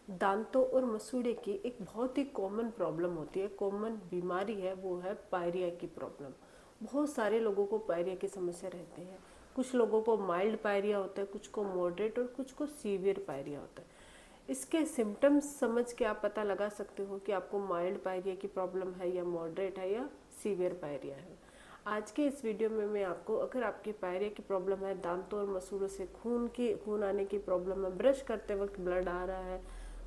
दांतों और मसूड़े की एक बहुत ही कॉमन प्रॉब्लम होती है, कॉमन बीमारी है, वो है पायरिया की प्रॉब्लम। बहुत सारे लोगों को पायरिया की समस्या रहती है। कुछ लोगों को माइल्ड पायरिया होता है, कुछ को मॉडरेट और कुछ को सीवियर पायरिया होता है। इसके सिम्टम्स समझ के आप पता लगा सकते हो कि आपको माइल्ड पायरिया की प्रॉब्लम है या मॉडरेट है या सीवियर पायरिया है। आज के इस वीडियो में मैं आपको, अगर आपकी पायरिया की प्रॉब्लम है, दांतों और मसूड़ों से खून आने की प्रॉब्लम है, ब्रश करते वक्त ब्लड आ रहा है,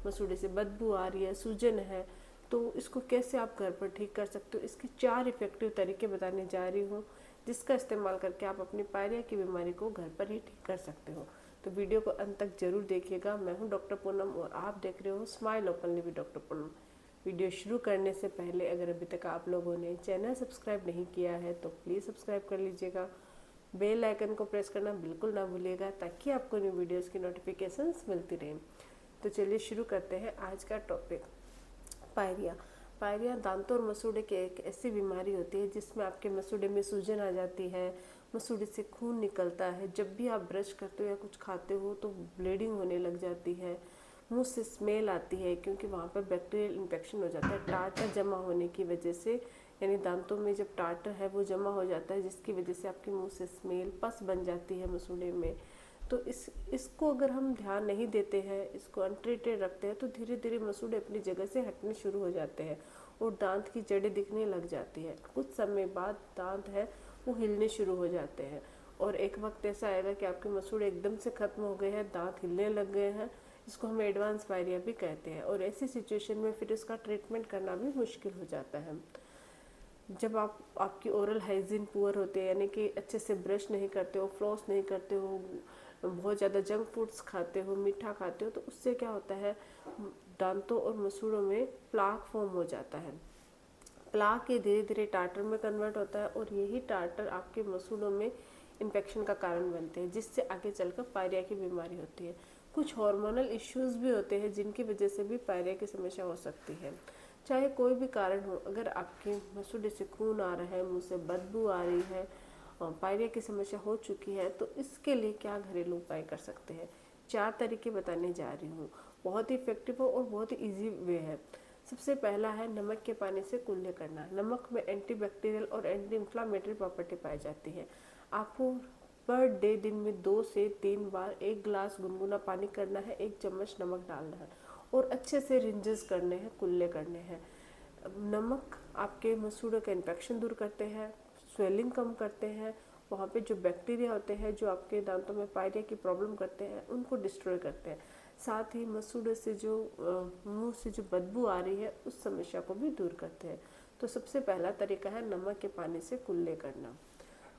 मसूड़े से बदबू आ रही है, सूजन है, तो इसको कैसे आप घर पर ठीक कर सकते हो, इसके 4 इफेक्टिव तरीके बताने जा रही हूँ, जिसका इस्तेमाल करके आप अपनी पायरिया की बीमारी को घर पर ही ठीक कर सकते हो। तो वीडियो को अंत तक जरूर देखिएगा। मैं हूँ डॉक्टर पूनम और आप देख रहे हो smile openly with doctor Poonam. Video शुरू करने से पहले अगर अभी तक आप लोगों ने चैनल सब्सक्राइब नहीं किया है तो प्लीज़ सब्सक्राइब कर लीजिएगा। बेल आइकन को प्रेस करना बिल्कुल ना भूलिएगा, ताकि आपको न्यू वीडियोस की नोटिफिकेशंस मिलती रहें। तो चलिए शुरू करते हैं आज का टॉपिक, पायरिया। पायरिया दांतों और मसूड़े की एक ऐसी बीमारी होती है जिसमें आपके मसूड़े में सूजन आ जाती है, मसूड़े से खून निकलता है, जब भी आप ब्रश करते हो या कुछ खाते हो तो ब्लीडिंग होने लग जाती है, मुंह से स्मेल आती है क्योंकि वहाँ पर बैक्टीरियल इन्फेक्शन हो जाता है टार्टर जमा होने की वजह से। यानी दांतों में जब टार्टर है वो जमा हो जाता है, जिसकी वजह से आपके मुंह से स्मेल, पस बन जाती है मसूड़े में। तो इसको अगर हम ध्यान नहीं देते हैं, इसको अनट्रीटेड रखते हैं, तो धीरे धीरे मसूड़े अपनी जगह से हटने शुरू हो जाते हैं और दांत की जड़ें दिखने लग जाती है। कुछ समय बाद दांत है वो हिलने शुरू हो जाते हैं और एक वक्त ऐसा आएगा कि आपके मसूड़े एकदम से खत्म हो गए हैं, दांत हिलने लग गए हैं। इसको हम एडवांस पायरिया भी कहते हैं और ऐसी सिचुएशन में फिर इसका ट्रीटमेंट करना भी मुश्किल हो जाता है। जब आपकी ओरल हाइजीन पुअर होते हैं, यानी कि अच्छे से ब्रश नहीं करते हो, फ्लॉस नहीं करते हो, बहुत ज़्यादा जंक फूड्स खाते हो, मीठा खाते हो, तो उससे क्या होता है, दांतों और मसूड़ों में प्लाक फॉर्म हो जाता है। प्लाक ये धीरे धीरे टार्टर में कन्वर्ट होता है और यही टार्टर आपके मसूड़ों में इन्फेक्शन का कारण बनते हैं, जिससे आगे चलकर पायरिया की बीमारी होती है। कुछ हार्मोनल इश्यूज भी होते हैं जिनकी वजह से भी पायरिया की समस्या हो सकती है। चाहे कोई भी कारण हो, अगर आपके मसूड़े से खून आ रहा है, मुंह से बदबू आ रही है, पायरिया की समस्या हो चुकी है, तो इसके लिए क्या घरेलू उपाय कर सकते हैं। 4 तरीके बताने जा रही हूँ, बहुत ही इफेक्टिव हो और बहुत ही ईजी वे है। सबसे पहला है नमक के पानी से कुल्ले करना। नमक में एंटीबैक्टीरियल और एंटी इंफ्लामेटरी प्रॉपर्टी पाई जाती है। आपको पर डे दिन में 2 से 3 बार 1 गिलास गुनगुना पानी करना है, 1 चम्मच नमक डालना है और अच्छे से रिंजेस करने हैं, कुल्ले करने हैं। नमक आपके मसूड़ों का इन्फेक्शन दूर करते हैं, स्वेलिंग कम करते हैं, वहाँ पे जो बैक्टीरिया होते हैं जो आपके दांतों में पायरिया की प्रॉब्लम करते हैं उनको डिस्ट्रॉय करते हैं। साथ ही मसूड़े से जो मुंह से जो बदबू आ रही है उस समस्या को भी दूर करते हैं। तो सबसे पहला तरीका है नमक के पानी से कुल्ले करना।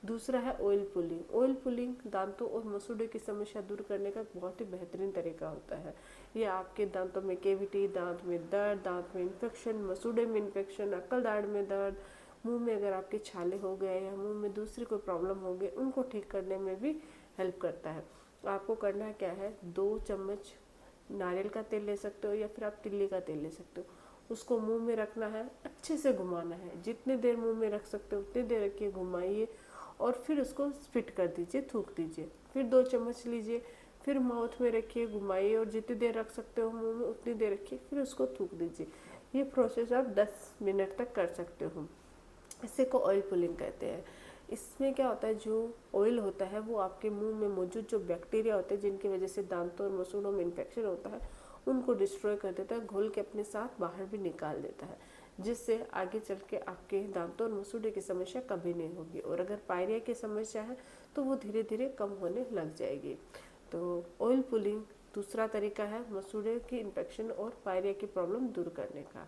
दूसरा है ऑयल पुलिंग। ऑयल पुलिंग दांतों और मसूड़े की समस्या दूर करने का बहुत ही बेहतरीन तरीका होता है। ये आपके दांतों में केविटी, दांत में दर्द, दांत में इन्फेक्शन, मसूड़े में इन्फेक्शन, अक्कल दाढ़ में दर्द, मुंह में अगर आपके छाले हो गए या मुंह में दूसरी कोई प्रॉब्लम हो गई, उनको ठीक करने में भी हेल्प करता है। आपको करना क्या है, 2 चम्मच नारियल का तेल ले सकते हो या फिर आप तिल्ली का तेल ले सकते हो। उसको मुंह में रखना है, अच्छे से घुमाना है, जितनी देर मुंह में रख सकते हो उतनी देर रखिए, घुमाइए और फिर उसको स्पिट कर दीजिए, थूक दीजिए। फिर 2 चम्मच लीजिए, फिर माउथ में रखिए, घुमाइए और जितनी देर रख सकते हो मुंह में उतनी देर रखिए, फिर उसको थूक दीजिए। ये प्रोसेस आप 10 मिनट तक कर सकते हो। इसे को ऑयल पुलिंग कहते हैं। इसमें क्या होता है, जो ऑयल होता है वो आपके मुंह में मौजूद जो बैक्टीरिया होते हैं जिनकी वजह से दांतों और मसूड़ों में इन्फेक्शन होता है उनको डिस्ट्रॉय कर देता है, घोल के अपने साथ बाहर भी निकाल देता है, जिससे आगे चल के आपके दांतों और मसूड़े की समस्या कभी नहीं होगी। और अगर पायरिया की समस्या है तो वो धीरे धीरे कम होने लग जाएगी। तो ऑयल पुलिंग दूसरा तरीका है मसूड़े की इन्फेक्शन और पायरिया की प्रॉब्लम दूर करने का।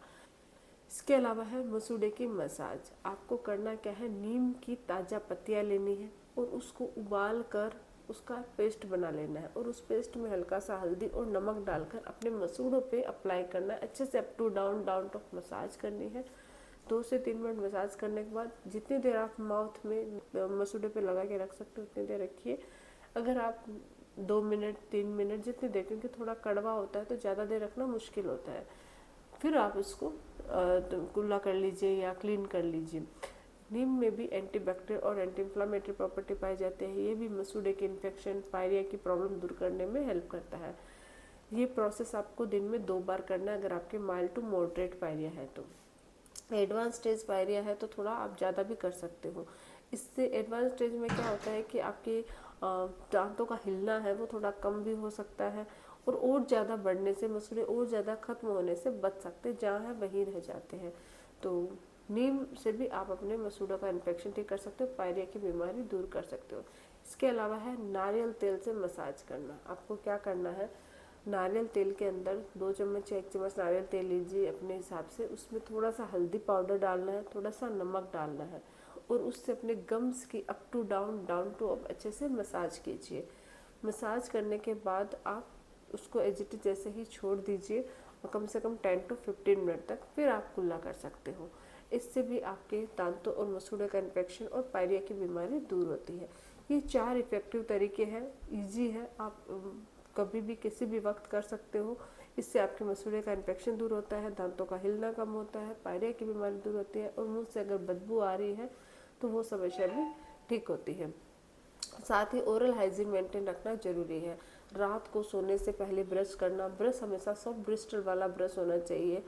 इसके अलावा है मसूड़े की मसाज। आपको करना क्या है, नीम की ताज़ा पत्तियां लेनी है और उसको उबाल कर उसका पेस्ट बना लेना है और उस पेस्ट में हल्का सा हल्दी और नमक डालकर अपने मसूड़ों पे अप्लाई करना है। अच्छे से up to down down to massage करनी है। 2 से 3 मिनट मसाज करने के बाद जितनी देर आप माउथ में मसूड़े पे लगा के रख सकते हो उतनी देर रखिए। अगर आप 2 मिनट 3 मिनट जितनी देर, क्योंकि थोड़ा कड़वा होता है तो ज़्यादा देर रखना मुश्किल होता है, फिर आप इसको कुल्ला कर लीजिए या क्लीन कर लीजिए। नीम में भी एंटीबैक्टीरियल और एंटी इंफ्लामेटरी प्रॉपर्टी पाई जाती है। ये भी मसूड़े के इन्फेक्शन, पायरिया की प्रॉब्लम दूर करने में हेल्प करता है। ये प्रोसेस आपको दिन में 2 बार करना है अगर आपके माइल्ड टू मॉडरेट पायरिया है तो। एडवांस स्टेज पायरिया है तो थोड़ा आप ज़्यादा भी कर सकते हो। इससे एडवांस स्टेज में क्या होता है कि आपके दांतों का हिलना है वो थोड़ा कम भी हो सकता है, और ज़्यादा बढ़ने से मसूड़े और ज़्यादा ख़त्म होने से बच सकते हैं, जहाँ है वहीं रह जाते हैं। तो नीम से भी आप अपने मसूड़ों का इन्फेक्शन ठीक कर सकते हो, पायरिया की बीमारी दूर कर सकते हो। इसके अलावा है नारियल तेल से मसाज करना। आपको क्या करना है, नारियल तेल के अंदर 2 चम्मच या 1 चम्मच नारियल तेल लीजिए अपने हिसाब से, उसमें थोड़ा सा हल्दी पाउडर डालना है, थोड़ा सा नमक डालना है, और उससे अपने गम्स की up to down down to up अच्छे से मसाज कीजिए। मसाज करने के बाद आप उसको एज इट इज जैसे ही छोड़ दीजिए, और कम से कम 10 to 15 मिनट तक फिर आप कुल्ला कर सकते हो। इससे भी आपके दांतों और मसूड़े का इन्फेक्शन और पायरिया की बीमारी दूर होती है। ये 4 इफ़ेक्टिव तरीके हैं, इजी है, आप कभी भी किसी भी वक्त कर सकते हो। इससे आपके मसूड़े का इन्फेक्शन दूर होता है, दांतों का हिलना कम होता है, पायरिया की बीमारी दूर होती है, और मुंह से अगर बदबू आ रही है तो वो समस्या भी ठीक होती है। साथ ही ओरल हाइजीन मेंटेन रखना जरूरी है। रात को सोने से पहले ब्रश करना, ब्रश हमेशा सॉफ्ट ब्रिस्टल वाला ब्रश होना चाहिए।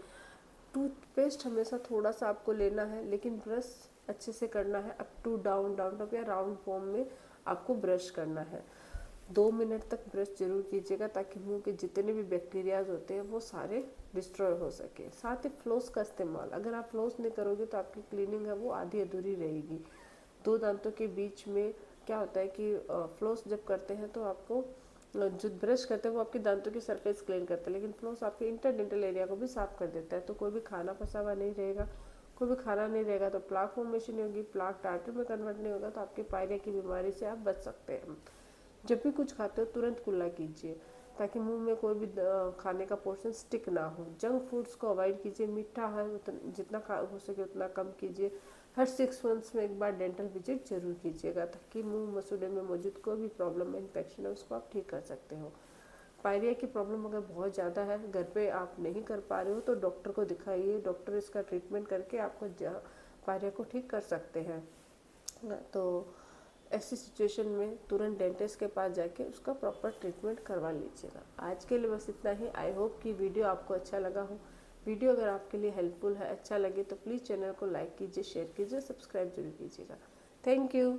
टूथपेस्ट हमेशा थोड़ा सा आपको लेना है, लेकिन ब्रश अच्छे से करना है, up to down down top या राउंड फॉर्म में आपको ब्रश करना है। 2 मिनट तक ब्रश जरूर कीजिएगा ताकि मुंह के जितने भी बैक्टीरियाज होते हैं वो सारे डिस्ट्रॉय हो सके। साथ ही फ्लोस का इस्तेमाल, अगर आप फ्लोस नहीं करोगे तो आपकी क्लीनिंग है वो आधी अधूरी रहेगी। 2 दांतों के बीच में क्या होता है कि फ्लोस जब करते हैं तो आपको जो ब्रश करते हैं वो आपके दांतों की सरफेस क्लीन करता है, लेकिन फ्लोस आपके इंटरडेंटल एरिया को भी साफ कर देता है। तो कोई भी खाना फंसा हुआ नहीं रहेगा, कोई भी खाना नहीं रहेगा तो प्लाक फॉर्मेशन नहीं होगी, प्लाक टार्टर में कन्वर्ट नहीं होगा, तो आपकी पायरिया की बीमारी से आप बच सकते हैं। जब भी कुछ खाते हो तुरंत कुल्ला कीजिए ताकि मुंह में कोई भी खाने का पोर्शन स्टिक ना हो। जंक फूड्स को अवॉइड कीजिए, मीठा है जितना हो सके उतना कम कीजिए। हर 6 मंथ्स में एक बार डेंटल विजिट जरूर कीजिएगा ताकि मुंह मसूड़े में मौजूद कोई भी प्रॉब्लम है, इन्फेक्शन है, उसको आप ठीक कर सकते हो। पायरिया की प्रॉब्लम अगर बहुत ज़्यादा है, घर पे आप नहीं कर पा रहे हो तो डॉक्टर को दिखाइए, डॉक्टर इसका ट्रीटमेंट करके आपको पायरिया को ठीक कर सकते हैं। तो ऐसी सिचुएशन में तुरंत डेंटिस्ट के पास जाके उसका प्रॉपर ट्रीटमेंट करवा लीजिएगा। आज के लिए बस इतना ही। आई होप कि वीडियो आपको अच्छा लगा हो। वीडियो अगर आपके लिए हेल्पफुल है, अच्छा लगे तो प्लीज़ चैनल को लाइक कीजिए, शेयर कीजिए, सब्सक्राइब जरूर कीजिएगा। Thank you.